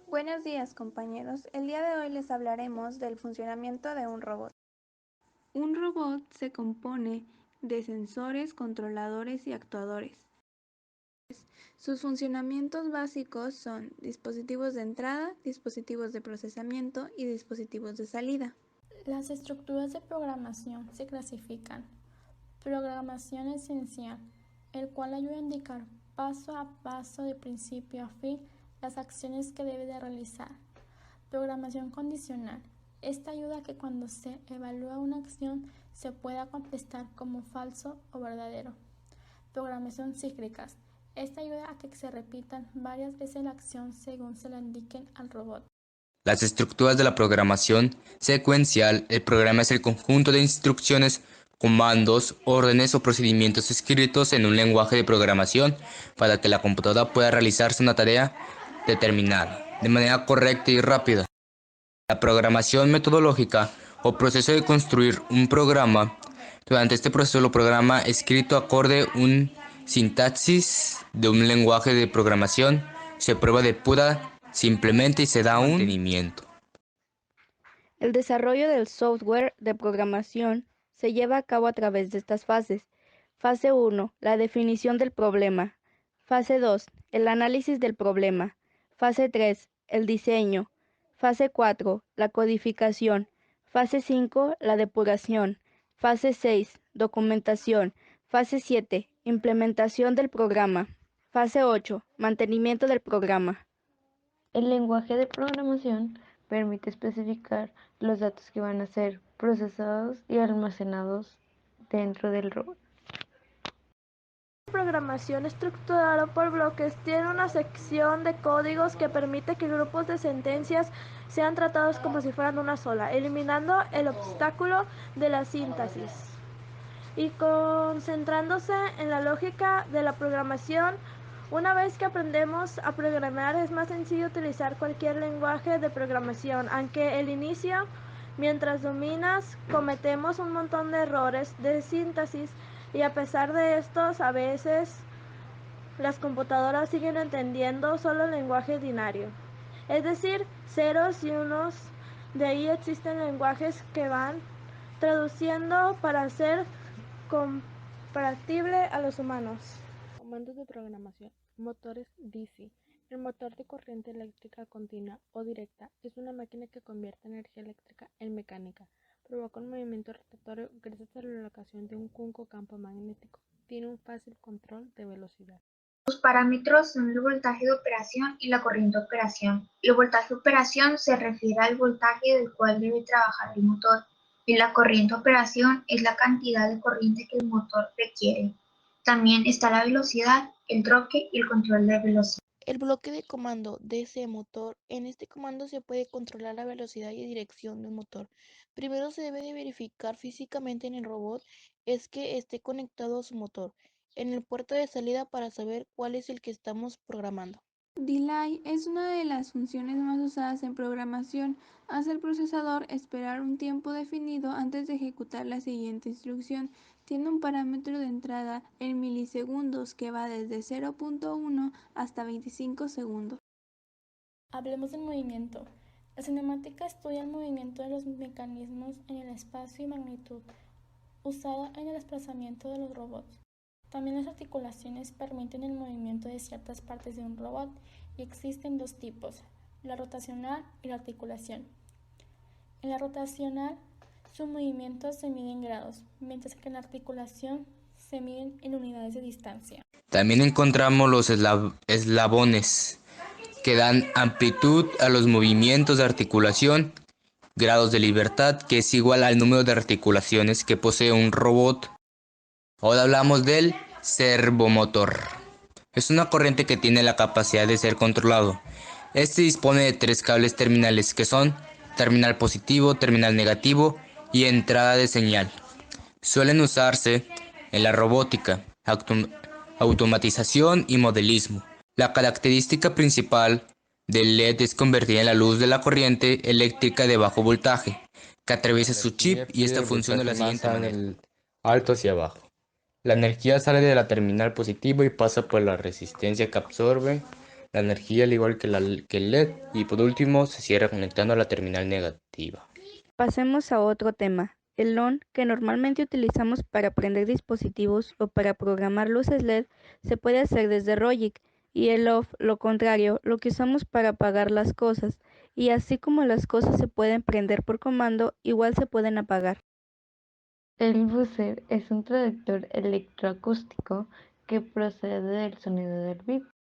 Buenos días, compañeros. El día de hoy les hablaremos del funcionamiento de un robot. Un robot se compone de sensores, controladores y actuadores. Sus funcionamientos básicos son dispositivos de entrada, dispositivos de procesamiento y dispositivos de salida. Las estructuras de programación se clasifican. Programación esencial, el cual ayuda a indicar paso a paso de principio a fin las acciones que debe de realizar. Programación condicional, esta ayuda a que cuando se evalúa una acción se pueda contestar como falso o verdadero. Programación cíclicas, esta ayuda a que se repitan varias veces la acción según se la indiquen al robot. Las estructuras de la programación secuencial. El programa es el conjunto de instrucciones, comandos, órdenes o procedimientos escritos en un lenguaje de programación para que la computadora pueda realizarse una tarea determinada de manera correcta y rápida. La programación metodológica o proceso de construir un programa. Durante este proceso, el programa escrito acorde un sintaxis de un lenguaje de programación se prueba de pura simplemente y se da un mantenimiento. El desarrollo del software de programación se lleva a cabo a través de estas fases. Fase 1, la definición del problema. Fase 2, el análisis del problema. Fase 3, el diseño. Fase 4, la codificación. Fase 5, la depuración. Fase 6, documentación. Fase 7, implementación del programa. Fase 8, mantenimiento del programa. El lenguaje de programación permite especificar los datos que van a ser procesados y almacenados dentro del robot. La programación estructurada por bloques tiene una sección de códigos que permite que grupos de sentencias sean tratados como si fueran una sola, eliminando el obstáculo de la síntesis y concentrándose en la lógica de la programación. Una vez que aprendemos a programar, es más sencillo utilizar cualquier lenguaje de programación, aunque al inicio, mientras dominas, cometemos un montón de errores de síntesis, y a pesar de estos, a veces las computadoras siguen entendiendo solo el lenguaje binario, es decir, ceros y unos. De ahí existen lenguajes que van traduciendo para ser compatible a los humanos. Comandos de programación. Motores DC. El motor de corriente eléctrica continua o directa es una máquina que convierte energía eléctrica en mecánica. Provoca un movimiento rotatorio gracias a la locación de un único campo magnético. Tiene un fácil control de velocidad. Sus parámetros son el voltaje de operación y la corriente de operación. El voltaje de operación se refiere al voltaje del cual debe trabajar el motor, y la corriente de operación es la cantidad de corriente que el motor requiere. También está la velocidad, el torque y el control de velocidad. El bloque de comando DC motor. En este comando se puede controlar la velocidad y dirección del motor. Primero se debe de verificar físicamente en el robot es que esté conectado a su motor en el puerto de salida para saber cuál es el que estamos programando. Delay es una de las funciones más usadas en programación. Hace al procesador esperar un tiempo definido antes de ejecutar la siguiente instrucción. Tiene un parámetro de entrada en milisegundos que va desde 0.1 hasta 25 segundos. Hablemos del movimiento. La cinemática estudia el movimiento de los mecanismos en el espacio y magnitud, usada en el desplazamiento de los robots. También las articulaciones permiten el movimiento de ciertas partes de un robot y existen dos tipos, la rotacional y la articulación. En la rotacional, su movimiento se mide en grados, mientras que en la articulación se miden en unidades de distancia. También encontramos los eslabones que dan amplitud a los movimientos de articulación, grados de libertad, que es igual al número de articulaciones que posee un robot. Ahora hablamos del servomotor. Es una corriente que tiene la capacidad de ser controlado. Este dispone de 3 cables terminales que son terminal positivo, terminal negativo y entrada de señal. Suelen usarse en la robótica, automatización y modelismo. La característica principal del LED es convertir en la luz de la corriente eléctrica de bajo voltaje, que atraviesa su chip, y esta funciona de la siguiente manera. Alto hacia abajo. La energía sale de la terminal positivo y pasa por la resistencia que absorbe la energía al igual que el LED y por último se cierra conectando a la terminal negativa. Pasemos a otro tema. El ON, que normalmente utilizamos para prender dispositivos o para programar luces LED, se puede hacer desde Logic, y el OFF, lo contrario, lo que usamos para apagar las cosas, y así como las cosas se pueden prender por comando, igual se pueden apagar. El buzzer es un traductor electroacústico que procede del sonido del bip.